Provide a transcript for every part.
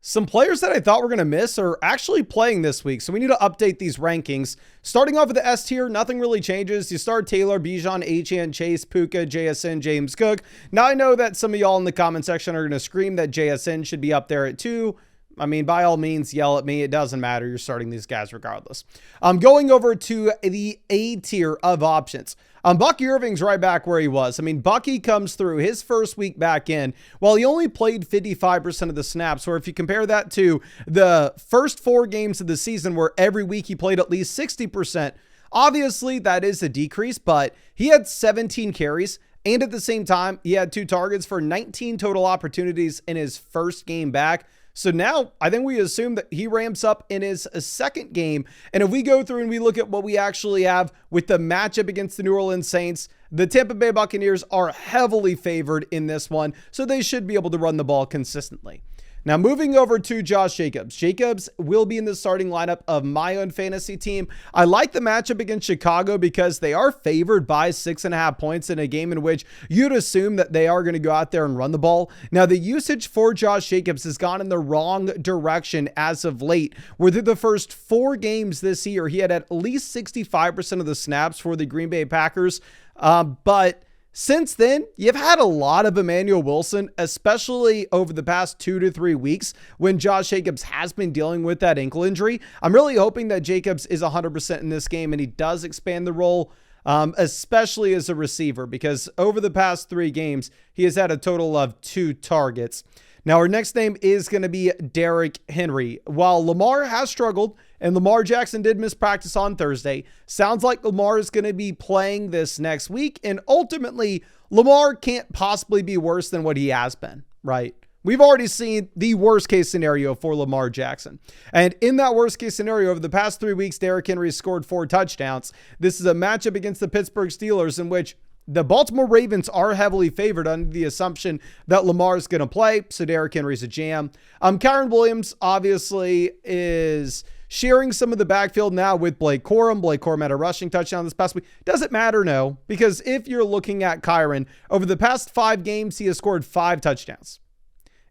Some players that I thought were going to miss are actually playing this week, so we need to update these rankings. Starting off with the S tier, nothing really changes. You start Taylor, Bijan, Achane, Chase, Puka, JSN, James Cook. Now I know that some of y'all in the comment section are going to scream that JSN should be up there at 2. I mean, by all means, yell at me. It doesn't matter. You're starting these guys regardless. I'm going over to the A tier of options. Bucky Irving's right back where he was. I mean, Bucky comes through his first week back in. While he only played 55% of the snaps, or if you compare that to the first 4 games of the season where every week he played at least 60%, obviously that is a decrease, but he had 17 carries. And at the same time, he had 2 targets for 19 total opportunities in his first game back. So now I think we assume that he ramps up in his second game. And if we go through and we look at what we actually have with the matchup against the New Orleans Saints, the Tampa Bay Buccaneers are heavily favored in this one, so they should be able to run the ball consistently. Now, moving over to Josh Jacobs. Jacobs will be in the starting lineup of my own fantasy team. I like the matchup against Chicago because they are favored by 6.5 points in a game in which you'd assume that they are going to go out there and run the ball. Now, the usage for Josh Jacobs has gone in the wrong direction as of late, where through the first 4 games this year, he had at least 65% of the snaps for the Green Bay Packers. But since then, you've had a lot of Emmanuel Wilson, especially over the past 2 to 3 weeks when Josh Jacobs has been dealing with that ankle injury. I'm really hoping that Jacobs is 100% in this game and he does expand the role, especially as a receiver, because over the past 3 games, he has had a total of 2 targets. Now, our next name is going to be Derrick Henry. While Lamar has struggled and Lamar Jackson did miss practice on Thursday, sounds like Lamar is going to be playing this next week. And ultimately, Lamar can't possibly be worse than what he has been, right? We've already seen the worst case scenario for Lamar Jackson. And in that worst case scenario, over the past 3 weeks, Derrick Henry scored 4 touchdowns. This is a matchup against the Pittsburgh Steelers in which the Baltimore Ravens are heavily favored under the assumption that Lamar is going to play, so Derrick Henry's a jam. Kyren Williams obviously is sharing some of the backfield now with Blake Corum. Blake Corum had a rushing touchdown this past week. Does it matter? No, because if you're looking at Kyren, over the past 5 games, he has scored 5 touchdowns.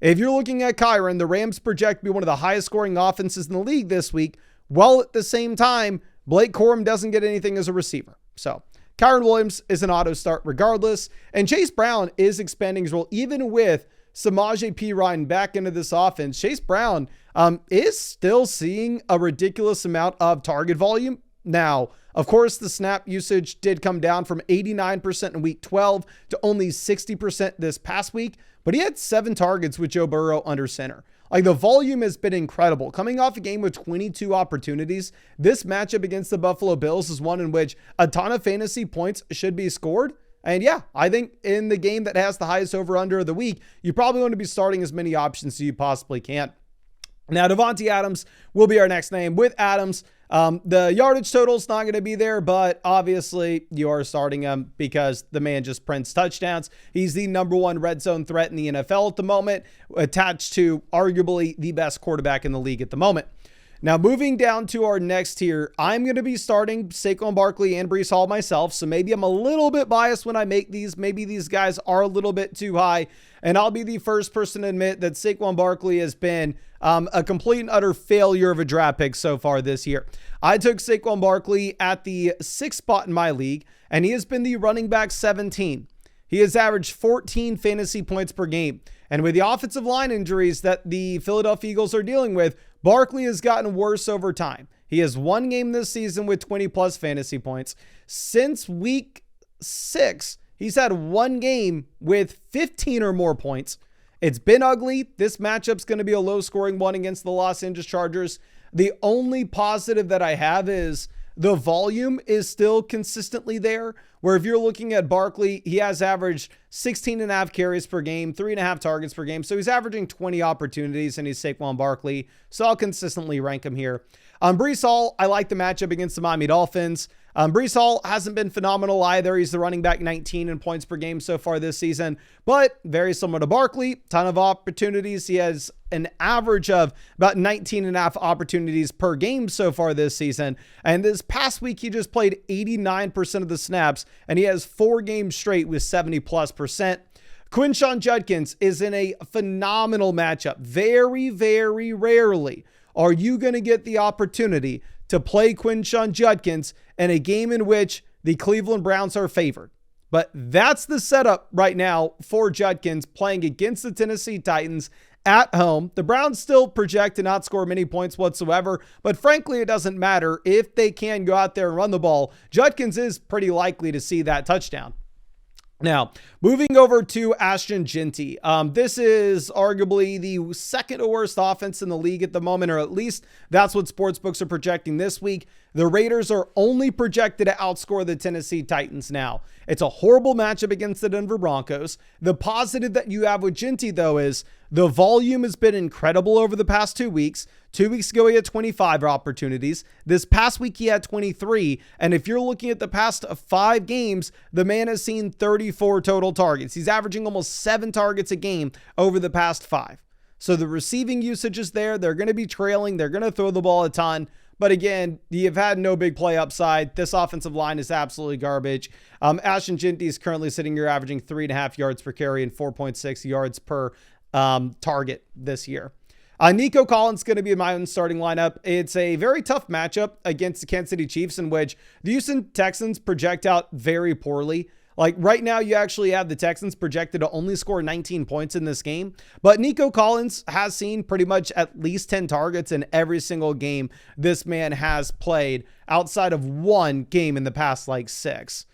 If you're looking at Kyren, the Rams project to be one of the highest scoring offenses in the league this week, while at the same time, Blake Corum doesn't get anything as a receiver. So Kyren Williams is an auto start regardless. And Chase Brown is expanding his role even with Samaje Perine back into this offense. Chase Brown is still seeing a ridiculous amount of target volume. Now, of course, the snap usage did come down from 89% in week 12 to only 60% this past week, but he had 7 targets with Joe Burrow under center. Like, the volume has been incredible. Coming off a game with 22 opportunities, this matchup against the Buffalo Bills is one in which a ton of fantasy points should be scored. And yeah, I think in the game that has the highest over-under of the week, you probably want to be starting as many options as you possibly can. Now, Devontae Adams will be our next name. With Adams, the yardage total is not going to be there, but obviously you are starting him because the man just prints touchdowns. He's the number 1 red zone threat in the NFL at the moment, attached to arguably the best quarterback in the league at the moment. Now, moving down to our next tier, I'm going to be starting Saquon Barkley and Breece Hall myself, so maybe I'm a little bit biased when I make these. Maybe these guys are a little bit too high, and I'll be the first person to admit that Saquon Barkley has been a complete and utter failure of a draft pick so far this year. I took Saquon Barkley at the 6th spot in my league, and he has been the running back 17. He has averaged 14 fantasy points per game. And with the offensive line injuries that the Philadelphia Eagles are dealing with, Barkley has gotten worse over time. He has 1 game this season with 20 plus fantasy points. Since week 6, he's had 1 game with 15 or more points. It's been ugly. This matchup's going to be a low scoring one against the Los Angeles Chargers. The only positive that I have is the volume is still consistently there, where if you're looking at Barkley, he has averaged 16.5 carries per game, 3.5 targets per game. So he's averaging 20 opportunities, and he's Saquon Barkley. So I'll consistently rank him here. Breece Hall, I like the matchup against the Miami Dolphins. Breece Hall hasn't been phenomenal either. He's the running back 19 in points per game so far this season, but very similar to Barkley, ton of opportunities. He has an average of about 19.5 opportunities per game so far this season. And this past week, he just played 89% of the snaps, and he has 4 games straight with 70+%. Quinshon Judkins is in a phenomenal matchup. Very, very rarely are you going to get the opportunity to play Quinshon Judkins in a game in which the Cleveland Browns are favored. But that's the setup right now for Judkins playing against the Tennessee Titans at home. The Browns still project to not score many points whatsoever, but frankly, it doesn't matter. If they can go out there and run the ball, Judkins is pretty likely to see that touchdown. Now, moving over to Ashton Jeanty. This is arguably the second worst offense in the league at the moment, or at least that's what sportsbooks are projecting this week. The Raiders are only projected to outscore the Tennessee Titans now. It's a horrible matchup against the Denver Broncos. The positive that you have with Jeanty, though, is the volume has been incredible over the past 2 weeks. 2 weeks ago, he had 25 opportunities. This past week, he had 23. And if you're looking at the past 5 games, the man has seen 34 total targets. He's averaging almost 7 targets a game over the past 5. So the receiving usage is there. They're going to be trailing. They're going to throw the ball a ton. But again, you've had no big play upside. This offensive line is absolutely garbage. Ashton Jeanty is currently sitting here averaging 3.5 yards per carry and 4.6 yards per target this year. Nico Collins is going to be in my own starting lineup. It's a very tough matchup against the Kansas City Chiefs, in which the Houston Texans project out very poorly. Like right now, you actually have the Texans projected to only score 19 points in this game. But Nico Collins has seen pretty much at least 10 targets in every single game this man has played, outside of one game in the past 6.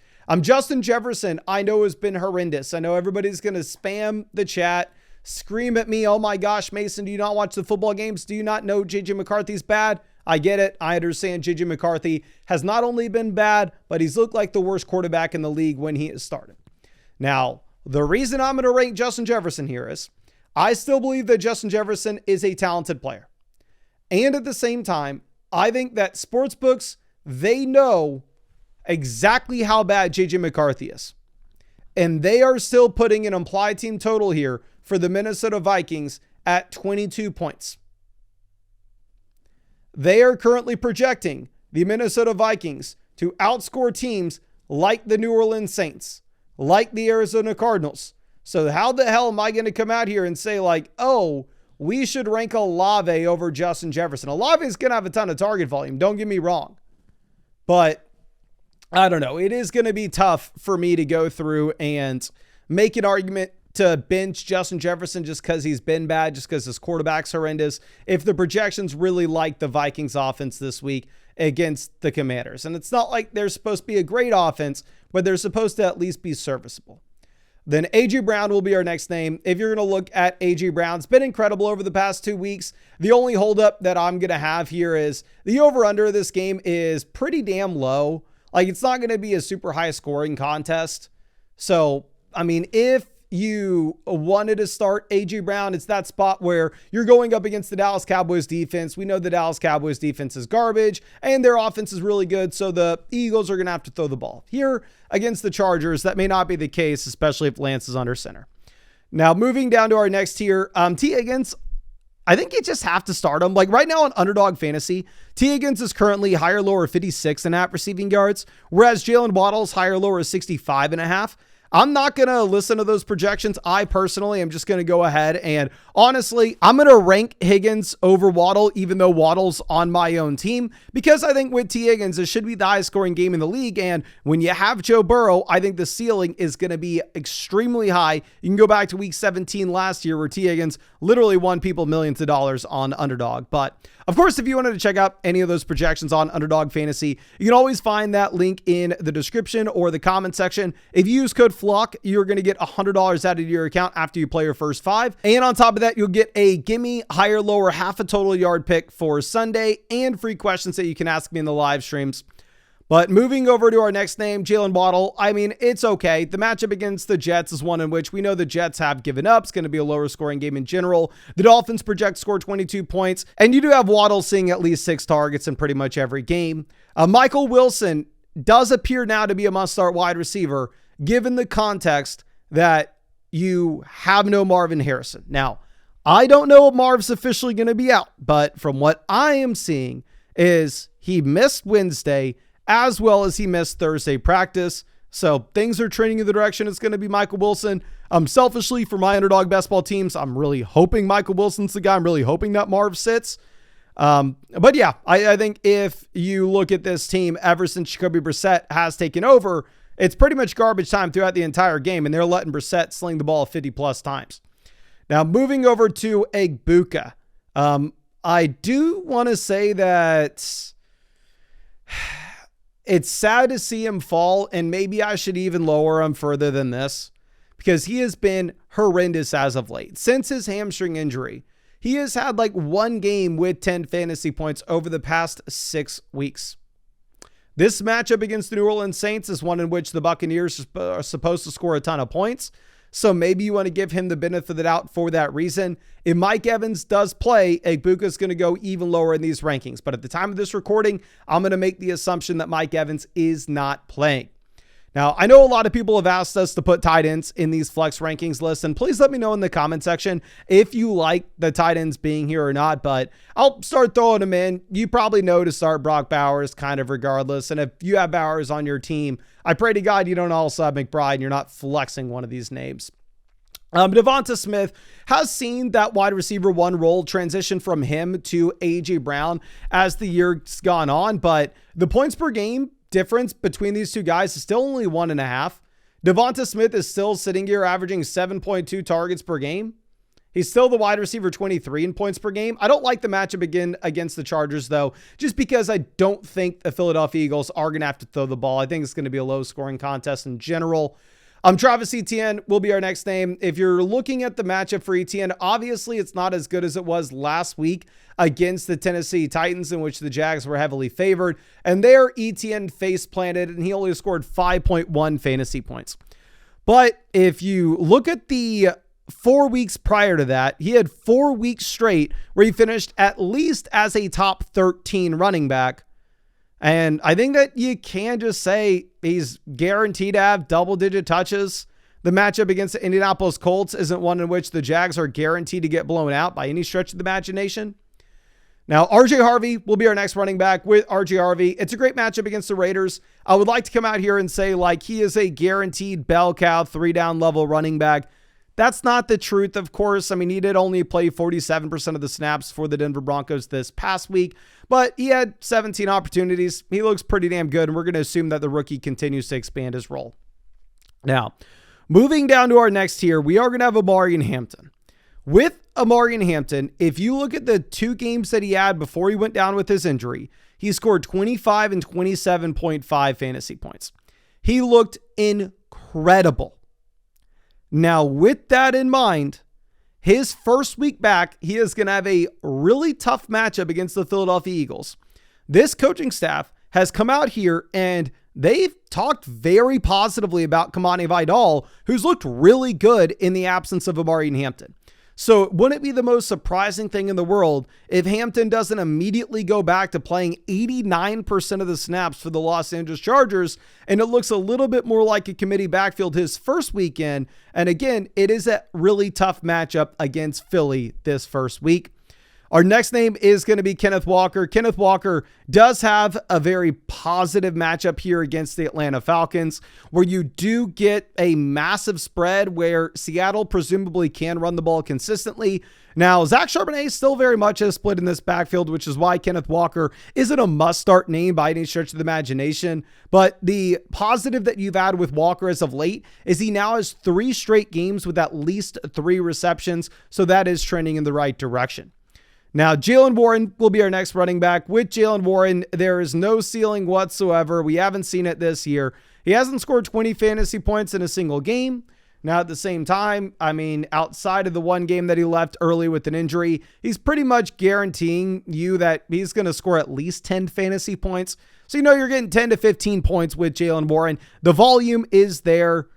Justin Jefferson, I know, has been horrendous. I know everybody's going to spam the chat, scream at me, oh my gosh, Mason, do you not watch the football games? Do you not know JJ McCarthy's bad? I get it. I understand JJ McCarthy has not only been bad, but he's looked like the worst quarterback in the league when he has started. Now, the reason I'm going to rank Justin Jefferson here is I still believe that Justin Jefferson is a talented player. And at the same time, I think that sportsbooks, they know exactly how bad JJ McCarthy is. And they are still putting an implied team total here for the Minnesota Vikings at 22 points. They are currently projecting the Minnesota Vikings to outscore teams like the New Orleans Saints, like the Arizona Cardinals. So how the hell am I going to come out here and say oh, we should rank Olave over Justin Jefferson? Olave is going to have a ton of target volume. Don't get me wrong. But I don't know. It is going to be tough for me to go through and make an argument to bench Justin Jefferson just because he's been bad, just because his quarterback's horrendous, if the projections really like the Vikings offense this week against the Commanders. And it's not like they're supposed to be a great offense, but they're supposed to at least be serviceable. Then A.J. Brown will be our next name. If you're going to look at A.J. Brown, it's been incredible over the past 2 weeks. The only holdup that I'm going to have here is the over-under of this game is pretty damn low. It's not going to be a super high scoring contest. So, I mean, if you wanted to start A.J. Brown, it's that spot where you're going up against the Dallas Cowboys defense. We know the Dallas Cowboys defense is garbage and their offense is really good, so the Eagles are going to have to throw the ball. Here against the Chargers, that may not be the case, especially if Lance is under center. Now, moving down to our next tier, T. Higgins, I think you just have to start him. Right now on Underdog Fantasy, T. Higgins is currently higher lower 56.5 receiving yards, whereas Jalen Waddle's higher lower 65.5. I'm not going to listen to those projections. I personally am just going to go ahead and honestly, I'm going to rank Higgins over Waddle, even though Waddle's on my own team, because I think with T. Higgins, it should be the highest scoring game in the league. And when you have Joe Burrow, I think the ceiling is going to be extremely high. You can go back to week 17 last year where T. Higgins literally won people millions of dollars on Underdog. But of course, if you wanted to check out any of those projections on Underdog Fantasy, you can always find that link in the description or the comment section. If you use code FLOCK, you're going to get $100 out of your account after you play your first 5. And on top of that, you'll get a gimme higher lower half a total yard pick for Sunday and free questions that you can ask me in the live streams. But moving over to our next name, Jalen Waddle, I mean, it's okay. The matchup against the Jets is one in which we know the Jets have given up. It's going to be a lower scoring game in general. The Dolphins project score 22 points, and you do have Waddle seeing at least 6 targets in pretty much every game. Michael Wilson does appear now to be a must-start wide receiver, given the context that you have no Marvin Harrison. Now, I don't know if Marv's officially going to be out, but from what I am seeing is he missed Wednesday, as well as he missed Thursday practice. So things are trending in the direction it's going to be Michael Wilson. Selfishly, for my underdog best ball teams, I'm really hoping Michael Wilson's the guy. I'm really hoping that Marv sits. But yeah, I think if you look at this team, ever since Jacoby Brissett has taken over, it's pretty much garbage time throughout the entire game, and they're letting Brissett sling the ball 50-plus times. Now, moving over to Egbuka. I do want to say that it's sad to see him fall, and maybe I should even lower him further than this, because he has been horrendous as of late. Since his hamstring injury, he has had like one game with 10 fantasy points over the past 6 weeks. This matchup against the New Orleans Saints is one in which the Buccaneers are supposed to score a ton of points. So maybe you want to give him the benefit of the doubt for that reason. If Mike Evans does play, Egbuka is going to go even lower in these rankings. But at the time of this recording, I'm going to make the assumption that Mike Evans is not playing. Now, I know a lot of people have asked us to put tight ends in these flex rankings lists, and please let me know in the comment section if you like the tight ends being here or not, but I'll start throwing them in. You probably know to start Brock Bowers kind of regardless, and if you have Bowers on your team, I pray to God you don't also have McBride and you're not flexing one of these names. Devonta Smith has seen that wide receiver 1 role transition from him to A.J. Brown as the year's gone on, but the points per game difference between these two guys is still only 1.5. Devonta Smith is still sitting here averaging 7.2 targets per game. He's still the wide receiver 23 in points per game. I don't like the matchup again against the Chargers, though, just because I don't think the Philadelphia Eagles are going to have to throw the ball. I think it's going to be a low-scoring contest in general. Travis Etienne will be our next name. If you're looking at the matchup for Etienne, obviously it's not as good as it was last week against the Tennessee Titans, in which the Jags were heavily favored. And there, Etienne face planted, and he only scored 5.1 fantasy points. But if you look at the 4 weeks prior to that, he had 4 weeks straight where he finished at least as a top 13 running back. And I think that you can just say he's guaranteed to have double-digit touches. The matchup against the Indianapolis Colts isn't one in which the Jags are guaranteed to get blown out by any stretch of the imagination. Now, RJ Harvey will be our next running back. With RJ Harvey, it's a great matchup against the Raiders. I would like to come out here and say, like, he is a guaranteed bell cow 3-down level running back. That's not the truth, of course. I mean, he did only play 47% of the snaps for the Denver Broncos this past week, but he had 17 opportunities. He looks pretty damn good, and we're going to assume that the rookie continues to expand his role. Now, moving down to our next tier, we are going to have Amari Hampton. With Amari Hampton, if you look at the 2 games that he had before he went down with his injury, he scored 25 and 27.5 fantasy points. He looked incredible. Now, with that in mind, his first week back, he is going to have a really tough matchup against the Philadelphia Eagles. This coaching staff has come out here and they've talked very positively about Kamani Vidal, who's looked really good in the absence of Amari Hampton. So wouldn't it be the most surprising thing in the world if Hampton doesn't immediately go back to playing 89% of the snaps for the Los Angeles Chargers, and it looks a little bit more like a committee backfield his first weekend. And again, it is a really tough matchup against Philly this first week. Our next name is going to be Kenneth Walker. Kenneth Walker does have a very positive matchup here against the Atlanta Falcons, where you do get a massive spread where Seattle presumably can run the ball consistently. Now, Zach Charbonnet is still very much a split in this backfield, which is why Kenneth Walker isn't a must-start name by any stretch of the imagination. But the positive that you've had with Walker as of late is he now has 3 straight games with at least 3 receptions, so that is trending in the right direction. Now, Jaylen Warren will be our next running back. With Jaylen Warren, there is no ceiling whatsoever. We haven't seen it this year. He hasn't scored 20 fantasy points in a single game. Now, at the same time, I mean, outside of the one game that he left early with an injury, he's pretty much guaranteeing you that he's going to score at least 10 fantasy points. So, you know, you're getting 10 to 15 points with Jaylen Warren. The volume is there,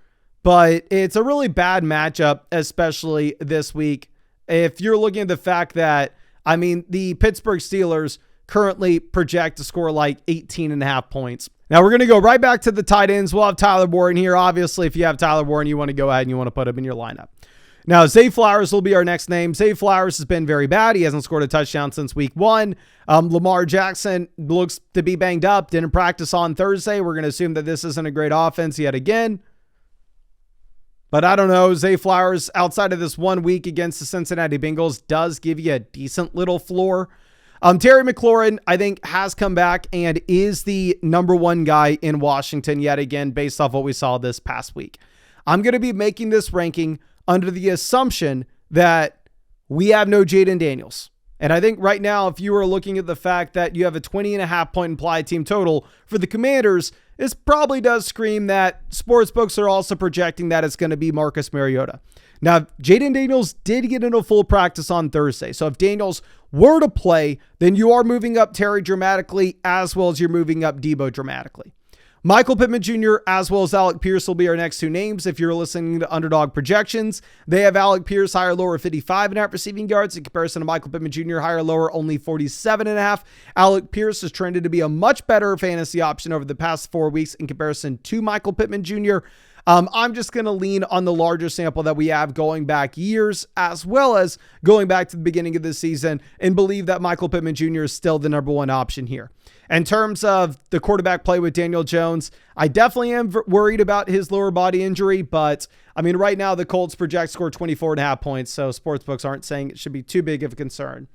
but it's a really bad matchup, especially this week. If you're looking at the fact that, I mean, the Pittsburgh Steelers currently project to score like 18.5 points. Now we're going to go right back to the tight ends. We'll have Tyler Warren here. Obviously, if you have Tyler Warren, you want to go ahead and you want to put him in your lineup. Now, Zay Flowers will be our next name. Zay Flowers has been very bad. He hasn't scored a touchdown since week 1. Lamar Jackson looks to be banged up. Didn't practice on Thursday. We're going to assume that this isn't a great offense yet again. But I don't know. Zay Flowers, outside of this 1 week against the Cincinnati Bengals, does give you a decent little floor. Terry McLaurin, I think, has come back and is the number 1 guy in Washington yet again, based off what we saw this past week. I'm going to be making this ranking under the assumption that we have no Jaden Daniels. And I think right now, if you are looking at the fact that you have a 20.5 point implied team total for the Commanders, this probably does scream that sportsbooks are also projecting that it's going to be Marcus Mariota. Now, Jaden Daniels did get into full practice on Thursday. So if Daniels were to play, then you are moving up Terry dramatically, as well as you're moving up Debo dramatically. Michael Pittman Jr. as well as Alec Pierce will be our next 2 names. If you're listening to Underdog projections, they have Alec Pierce higher lower 55.5 receiving yards in comparison to Michael Pittman Jr. higher lower only 47.5. Alec Pierce has trended to be a much better fantasy option over the past 4 weeks in comparison to Michael Pittman Jr. I'm just going to lean on the larger sample that we have going back years, as well as going back to the beginning of the season, and believe that Michael Pittman Jr. is still the number 1 option here. In terms of the quarterback play with Daniel Jones, I definitely am worried about his lower body injury, but I mean, right now the Colts project score 24.5 points, so sportsbooks aren't saying it should be too big of a concern.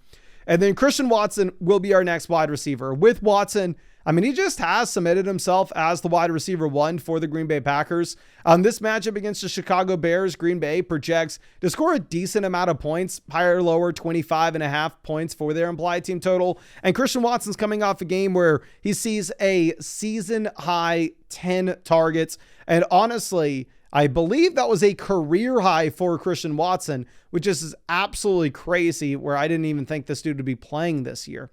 And then Christian Watson will be our next wide receiver. With Watson, I mean, he just has submitted himself as the wide receiver 1 for the Green Bay Packers. This matchup against the Chicago Bears, Green Bay projects to score a decent amount of points, higher or lower 25.5 points for their implied team total. And Christian Watson's coming off a game where he sees a season high 10 targets. And honestly, I believe that was a career high for Christian Watson, which is absolutely crazy, where I didn't even think this dude would be playing this year.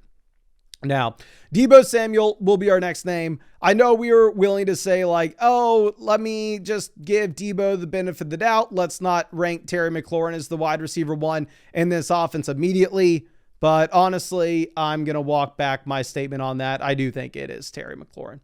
Now, Deebo Samuel will be our next name. I know we were willing to say like, oh, let me just give Deebo the benefit of the doubt. Let's not rank Terry McLaurin as the wide receiver 1 in this offense immediately. But honestly, I'm going to walk back my statement on that. I do think it is Terry McLaurin.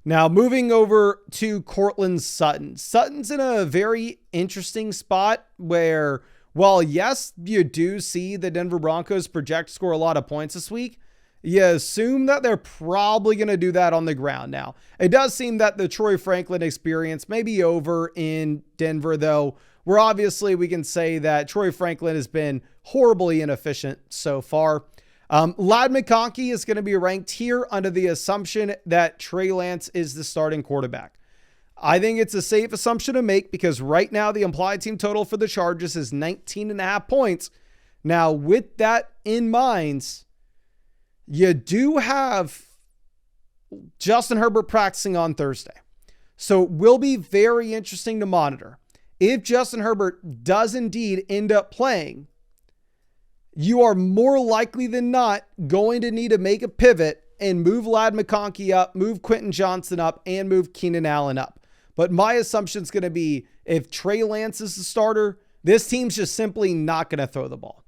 Now, moving over to Courtland Sutton. Sutton's in a very interesting spot where, while yes, you do see the Denver Broncos project to score a lot of points this week, you assume that they're probably going to do that on the ground. Now, it does seem that the Troy Franklin experience may be over in Denver, though, where obviously we can say that Troy Franklin has been horribly inefficient so far. Ladd McConkey is going to be ranked here under the assumption that Trey Lance is the starting quarterback. I think it's a safe assumption to make because right now the implied team total for the Chargers is 19.5 points. Now, with that in mind, you do have Justin Herbert practicing on Thursday. So it will be very interesting to monitor. If Justin Herbert does indeed end up playing, you are more likely than not going to need to make a pivot and move Ladd McConkey up, move Quentin Johnson up, and move Keenan Allen up. But my assumption is going to be if Trey Lance is the starter, this team's just simply not going to throw the ball.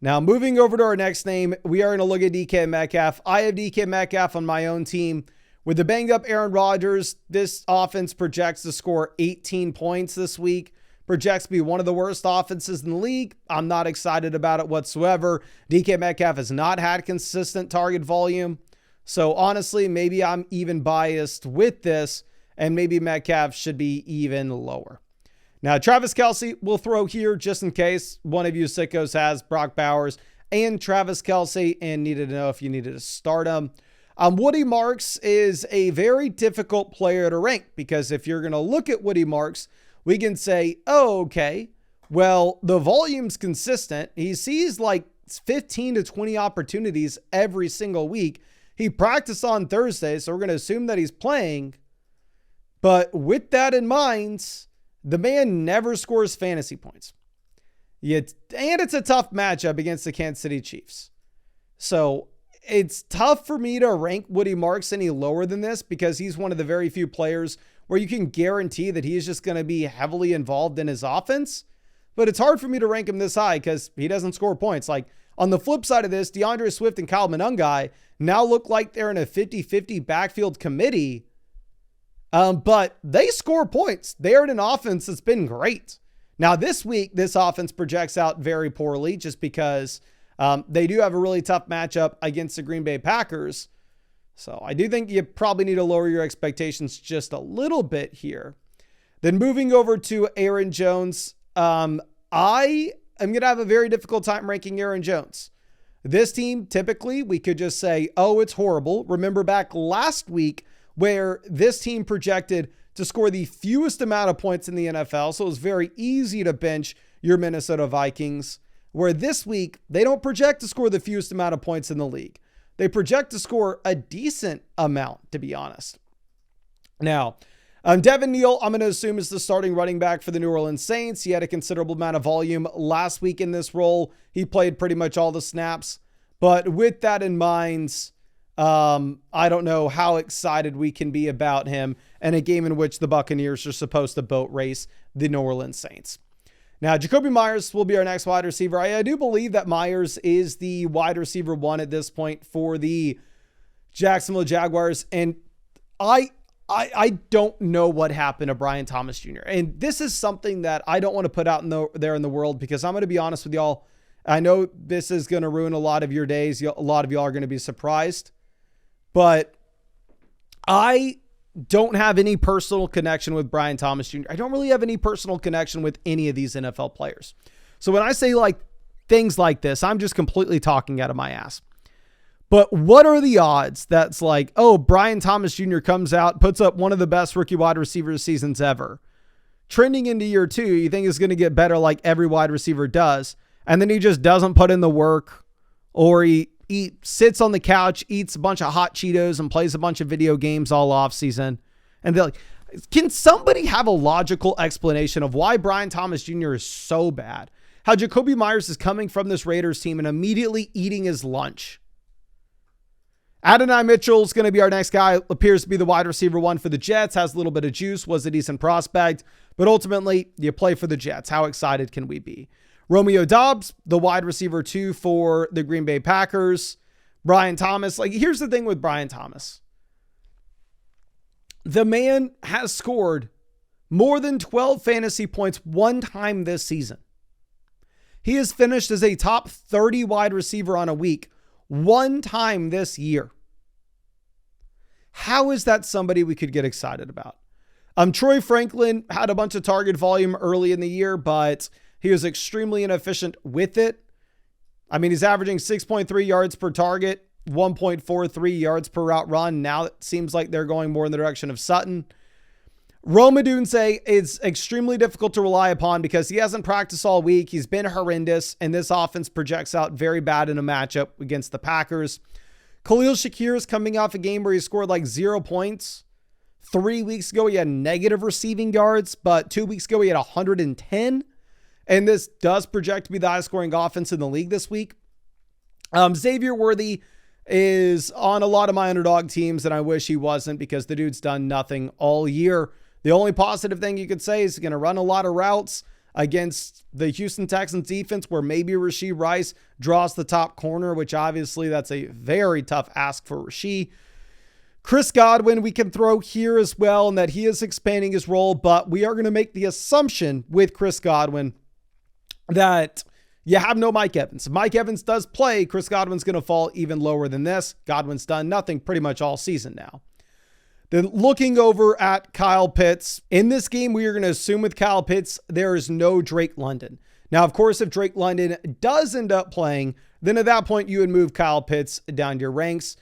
Now, moving over to our next name, we are going to look at DK Metcalf. I have DK Metcalf on my own team. With the banged up Aaron Rodgers, this offense projects to score 18 points this week. Projects to be one of the worst offenses in the league. I'm not excited about it whatsoever. DK Metcalf has not had consistent target volume. So honestly, maybe I'm even biased with this, and maybe Metcalf should be even lower. Now, Travis Kelce will throw here just in case one of you sickos has Brock Bowers and Travis Kelce and needed to know if you needed to start him. Woody Marks is a very difficult player to rank because if you're going to look at Woody Marks, we can say, oh, okay, well, the volume's consistent. He sees like 15 to 20 opportunities every single week. He practiced on Thursday, so we're going to assume that he's playing. But with that in mind, the man never scores fantasy points. And it's a tough matchup against the Kansas City Chiefs. So it's tough for me to rank Woody Marks any lower than this because he's one of the very few players where you can guarantee that he's just going to be heavily involved in his offense. But it's hard for me to rank him this high because he doesn't score points. Like on the flip side of this, DeAndre Swift and Kyle Monangai now look like they're in a 50-50 backfield committee. But they score points. They're in an offense that's been great. Now, this week, this offense projects out very poorly just because they do have a really tough matchup against the Green Bay Packers. So I do think you probably need to lower your expectations just a little bit here. Then moving over to Aaron Jones, I am going to have a very difficult time ranking Aaron Jones. This team, typically, we could just say, oh, it's horrible. Remember back last week where this team projected to score the fewest amount of points in the NFL. So it was very easy to bench your Minnesota Vikings. Where this week, they don't project to score the fewest amount of points in the league. They project to score a decent amount, to be honest. Now, Devin Neal, I'm going to assume, is the starting running back for the New Orleans Saints. He had a considerable amount of volume last week in this role. He played pretty much all the snaps. But with that in mind, I don't know how excited we can be about him in a game in which the Buccaneers are supposed to boat race the New Orleans Saints. Now, Jacoby Myers will be our next wide receiver. I do believe that Myers is the wide receiver 1 at this point for the Jacksonville Jaguars. And I don't know what happened to Brian Thomas Jr. And this is something that I don't want to put out there in the world, because I'm going to be honest with y'all. I know this is going to ruin a lot of your days. A lot of y'all are going to be surprised. But I don't have any personal connection with Brian Thomas Jr. I don't really have any personal connection with any of these NFL players. So when I say like things like this, I'm just completely talking out of my ass. But what are the odds that's like, oh, Brian Thomas Jr. comes out, puts up one of the best rookie wide receiver seasons ever. Trending into year 2, you think it's going to get better like every wide receiver does. And then he just doesn't put in the work, or he sits on the couch, eats a bunch of hot Cheetos, and plays a bunch of video games all off season. And they're like, can somebody have a logical explanation of why Brian Thomas Jr. is so bad? How Jacoby Myers is coming from this Raiders team and immediately eating his lunch. Adonai Mitchell is going to be our next guy. Appears to be the wide receiver 1 for the Jets. Has a little bit of juice. Was a decent prospect. But ultimately, you play for the Jets. How excited can we be? Romeo Doubs, the wide receiver 2 for the Green Bay Packers. Brian Thomas. Like, here's the thing with Brian Thomas. The man has scored more than 12 fantasy points one time this season. He has finished as a top 30 wide receiver on a week one time this year. How is that somebody we could get excited about? Troy Franklin had a bunch of target volume early in the year, but he was extremely inefficient with it. I mean, he's averaging 6.3 yards per target, 1.43 yards per route run. Now it seems like they're going more in the direction of Sutton. Rome Odunze is extremely difficult to rely upon because he hasn't practiced all week. He's been horrendous, and this offense projects out very bad in a matchup against the Packers. Khalil Shakir is coming off a game where he scored like 0 points. 3 weeks ago, he had negative receiving yards, but 2 weeks ago, he had 110. And this does project to be the highest scoring offense in the league this week. Xavier Worthy is on a lot of my underdog teams, and I wish he wasn't, because the dude's done nothing all year. The only positive thing you could say is he's going to run a lot of routes against the Houston Texans defense, where maybe Rashee Rice draws the top corner, which obviously that's a very tough ask for Rashee. Chris Godwin, we can throw here as well, and that he is expanding his role, but we are going to make the assumption with Chris Godwin that you have no Mike Evans. If Mike Evans does play, Chris Godwin's going to fall even lower than this. Godwin's done nothing pretty much all season now. Then looking over at Kyle Pitts. In this game, we are going to assume with Kyle Pitts, there is no Drake London. Now, of course, if Drake London does end up playing, then at that point, you would move Kyle Pitts down your ranks.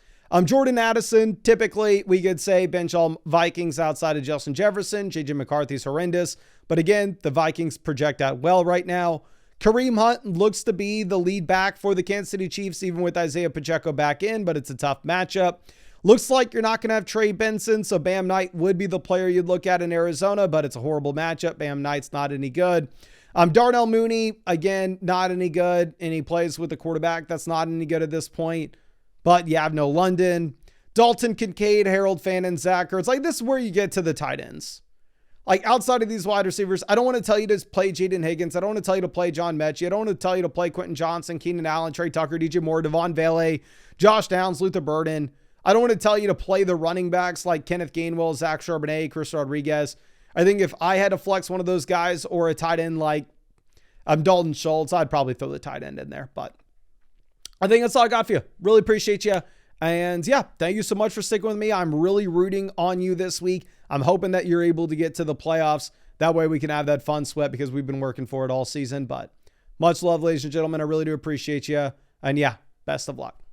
Jordan Addison, typically, we could say bench all Vikings outside of Justin Jefferson. J.J. McCarthy's horrendous. But again, the Vikings project out well right now. Kareem Hunt looks to be the lead back for the Kansas City Chiefs, even with Isaiah Pacheco back in, but it's a tough matchup. Looks like you're not going to have Trey Benson, so Bam Knight would be the player you'd look at in Arizona, but it's a horrible matchup. Bam Knight's not any good. Darnell Mooney, again, not any good, and he plays with a quarterback that's not any good at this point, but you have no London. Dalton Kincaid, Harold Fannin, Zach Ertz. Like, this is where you get to the tight ends. Like, outside of these wide receivers, I don't want to tell you to play Jaden Higgins. I don't want to tell you to play John Mechie. I don't want to tell you to play Quentin Johnson, Keenan Allen, Trey Tucker, DJ Moore, Devon Vele, Josh Downs, Luther Burden. I don't want to tell you to play the running backs like Kenneth Gainwell, Zach Charbonnet, Chris Rodriguez. I think if I had to flex one of those guys or a tight end like Dalton Schultz, I'd probably throw the tight end in there. But I think that's all I got for you. Really appreciate you. And yeah, thank you so much for sticking with me. I'm really rooting on you this week. I'm hoping that you're able to get to the playoffs. That way we can have that fun sweat because we've been working for it all season. But much love, ladies and gentlemen. I really do appreciate you. And yeah, best of luck.